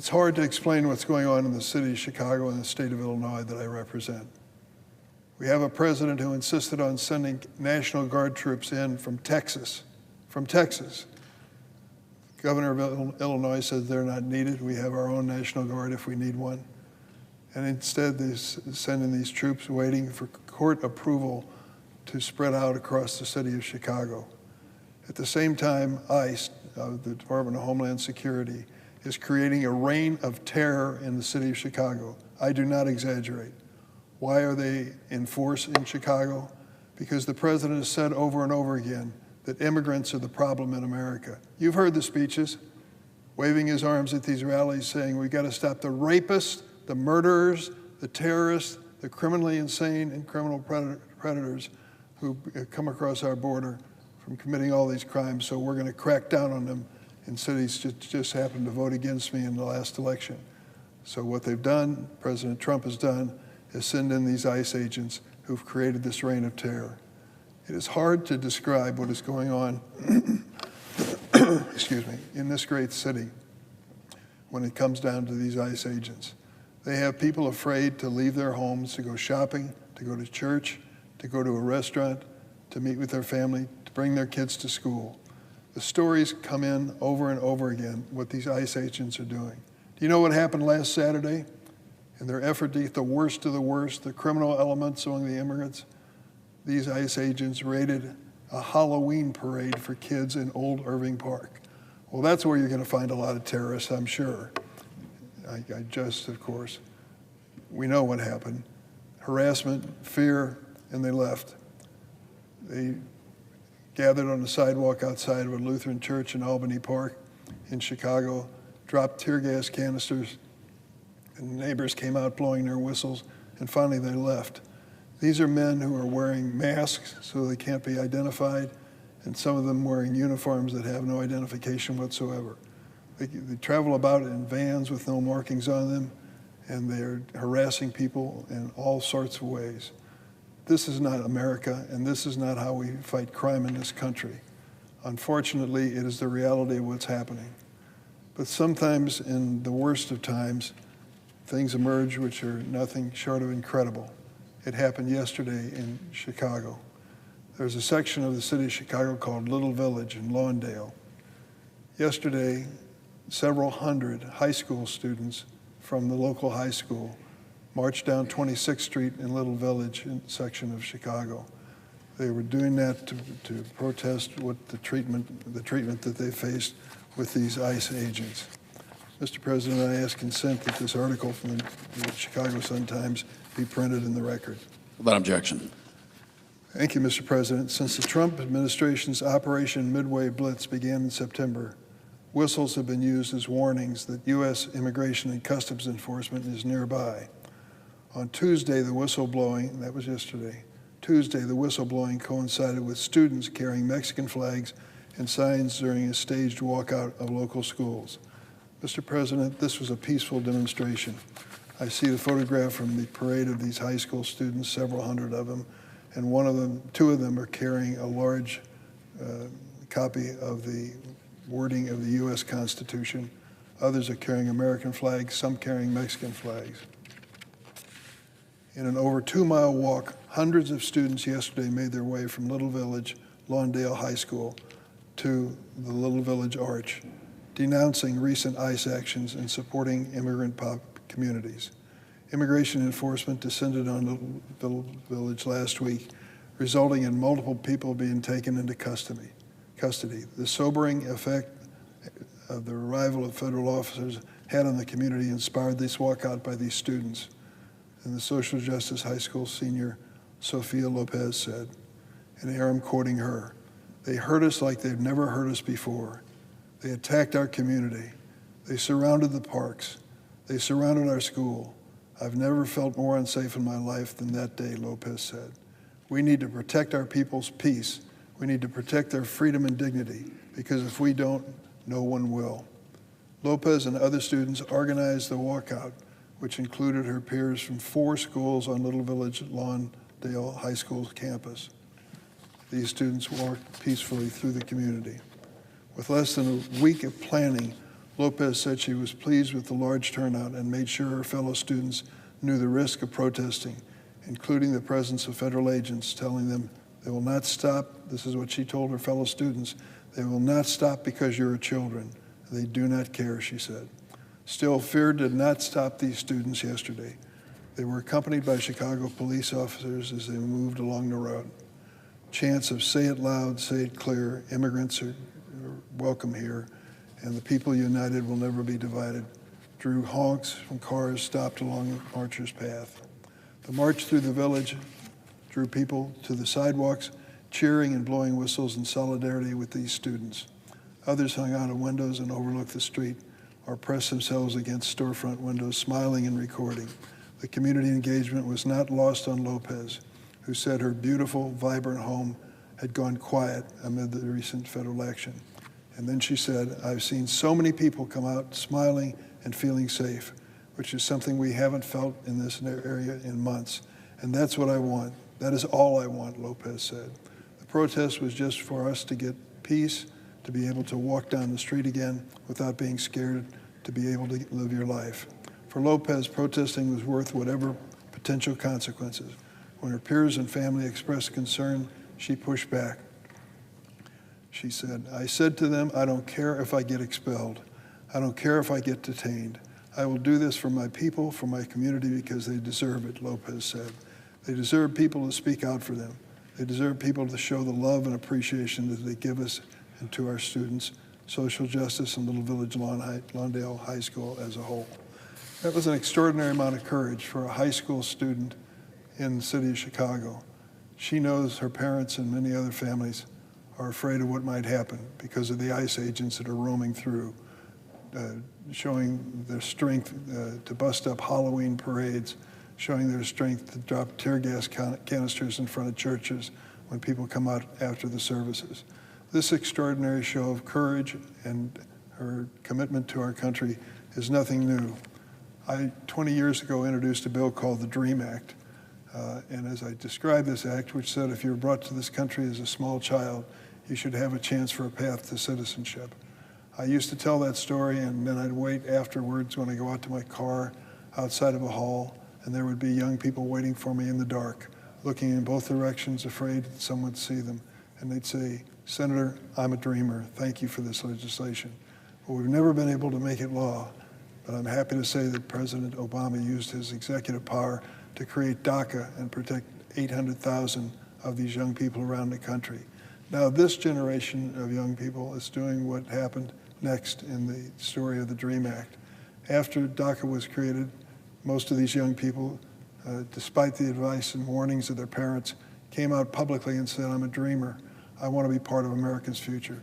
It's hard to explain what's going on in the city of Chicago and the state of Illinois that I represent. We have a president who insisted on sending National Guard troops in from Texas. Governor of Illinois says they're not needed. We have our own National Guard if we need one. And instead, they send in these troops waiting for court approval to spread out across the city of Chicago. At the same time, ICE, the Department of Homeland Security, is creating a reign of terror in the city of Chicago. I do not exaggerate. Why are they in force in Chicago? Because the president has said over and over again that immigrants are the problem in America. You've heard the speeches, waving his arms at these rallies saying we gotta stop the rapists, the murderers, the terrorists, the criminally insane and criminal predators who come across our border from committing all these crimes, so we're gonna crack down on them in cities that just happened to vote against me in the last election. So what they've done, President Trump has done, is send in these ICE agents who've created this reign of terror. It is hard to describe what is going on excuse me, in this great city when it comes down to these ICE agents. They have people afraid to leave their homes, to go shopping, to go to church, to go to a restaurant, to meet with their family, to bring their kids to school. The stories come in over and over again, what these ICE agents are doing. Do you know what happened last Saturday? In their effort to get the worst of the worst, the criminal elements among the immigrants, these ICE agents raided a Halloween parade for kids in Old Irving Park. Well, that's where you're gonna find a lot of terrorists, I'm sure. I just, of course. We know what happened. Harassment, fear, and they left. They gathered on the sidewalk outside of a Lutheran church in Albany Park in Chicago, dropped tear gas canisters, and neighbors came out blowing their whistles, and finally they left. These are men who are wearing masks so they can't be identified, and some of them wearing uniforms that have no identification whatsoever. They travel about in vans with no markings on them, and they're harassing people in all sorts of ways. This is not America, and this is not how we fight crime in this country. Unfortunately, it is the reality of what's happening. But sometimes, in the worst of times, things emerge which are nothing short of incredible. It happened yesterday in Chicago. There's a section of the city of Chicago called Little Village in Lawndale. Yesterday, several hundred high school students from the local high school marched down 26th Street in Little Village section of Chicago. They were doing that to protest what the treatment that they faced with these ICE agents. Mr. President, I ask consent that this article from the Chicago Sun-Times be printed in the record. Without objection. Thank you, Mr. President. Since the Trump administration's Operation Midway Blitz began in September, whistles have been used as warnings that U.S. Immigration and Customs Enforcement is nearby. On Tuesday, the whistleblowing, that was yesterday, Tuesday, the whistleblowing coincided with students carrying Mexican flags and signs during a staged walkout of local schools. Mr. President, this was a peaceful demonstration. I see the photograph from the parade of these high school students, several hundred of them, and two of them are carrying a large copy of the wording of the U.S. Constitution. Others are carrying American flags, some carrying Mexican flags. In an over 2-mile walk, hundreds of students yesterday made their way from Little Village, Lawndale High School, to the Little Village Arch, denouncing recent ICE actions and supporting immigrant communities. Immigration enforcement descended on Little Village last week, resulting in multiple people being taken into custody. The sobering effect of the arrival of federal officers had on the community inspired this walkout by these students. And the Social Justice High School senior, Sofia Lopez, said, and here I'm quoting her, "They hurt us like they've never hurt us before. They attacked our community. They surrounded the parks. They surrounded our school. I've never felt more unsafe in my life than that day," Lopez said. We need to protect our people's peace. We need to protect their freedom and dignity, because if we don't, no one will. Lopez and other students organized the walkout, which included her peers from 4 schools on Little Village Lawndale High School campus. These students walked peacefully through the community. With less than a week of planning, Lopez said she was pleased with the large turnout and made sure her fellow students knew the risk of protesting, including the presence of federal agents telling them they will not stop. This is what she told her fellow students. They will not stop because you're children. They do not care, she said. Still, fear did not stop these students yesterday. They were accompanied by Chicago police officers as they moved along the road. Chants of "say it loud, say it clear, immigrants are welcome here, and the people united will never be divided," drew honks from cars stopped along the marchers' path. The march through the village drew people to the sidewalks, cheering and blowing whistles in solidarity with these students. Others hung out of windows and overlooked the street or pressed themselves against storefront windows, smiling and recording. The community engagement was not lost on Lopez, who said her beautiful, vibrant home had gone quiet amid the recent federal election. And then she said, "I've seen so many people come out smiling and feeling safe, which is something we haven't felt in this area in months. And that's what I want. That is all I want," Lopez said. The protest was just for us to get peace, to be able to walk down the street again without being scared, to be able to live your life. For Lopez, protesting was worth whatever potential consequences. When her peers and family expressed concern, she pushed back. She said, "I said to them, I don't care if I get expelled. I don't care if I get detained. I will do this for my people, for my community, because they deserve it," Lopez said. They deserve people to speak out for them. They deserve people to show the love and appreciation that they give us and to our students, social justice, and Little Village Lawndale High School as a whole. That was an extraordinary amount of courage for a high school student in the city of Chicago. She knows her parents and many other families are afraid of what might happen because of the ICE agents that are roaming through, showing their strength to bust up Halloween parades, showing their strength to drop tear gas canisters in front of churches when people come out after the services. This extraordinary show of courage and her commitment to our country is nothing new. I, 20 years ago, introduced a bill called the DREAM Act. And as I described this act, which said if you were brought to this country as a small child, you should have a chance for a path to citizenship. I used to tell that story, and then I'd wait afterwards when I go out to my car outside of a hall, and there would be young people waiting for me in the dark, looking in both directions, afraid that someone would see them. And they'd say, "Senator, I'm a dreamer. Thank you for this legislation." Well, we've never been able to make it law, but I'm happy to say that President Obama used his executive power to create DACA and protect 800,000 of these young people around the country. Now this generation of young people is doing what happened next in the story of the DREAM Act. After DACA was created, most of these young people, despite the advice and warnings of their parents, came out publicly and said, "I'm a dreamer. I want to be part of America's future."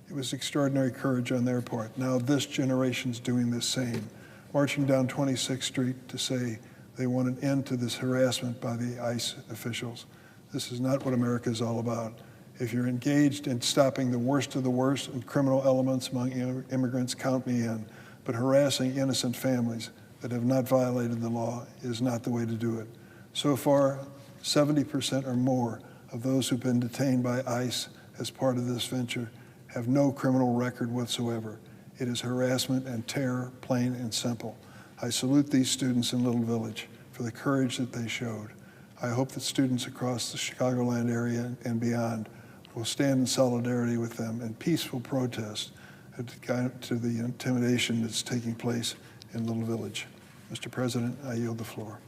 It was extraordinary courage on their part. Now this generation's doing the same, marching down 26th Street to say they want an end to this harassment by the ICE officials. This is not what America is all about. If you're engaged in stopping the worst of the worst and criminal elements among immigrants, count me in. But harassing innocent families that have not violated the law is not the way to do it. So far, 70% or more of those who've been detained by ICE as part of this venture have no criminal record whatsoever. It is harassment and terror, plain and simple. I salute these students in Little Village for the courage that they showed. I hope that students across the Chicagoland area and beyond will stand in solidarity with them in peaceful protest to the intimidation that's taking place in Little Village. Mr. President, I yield the floor.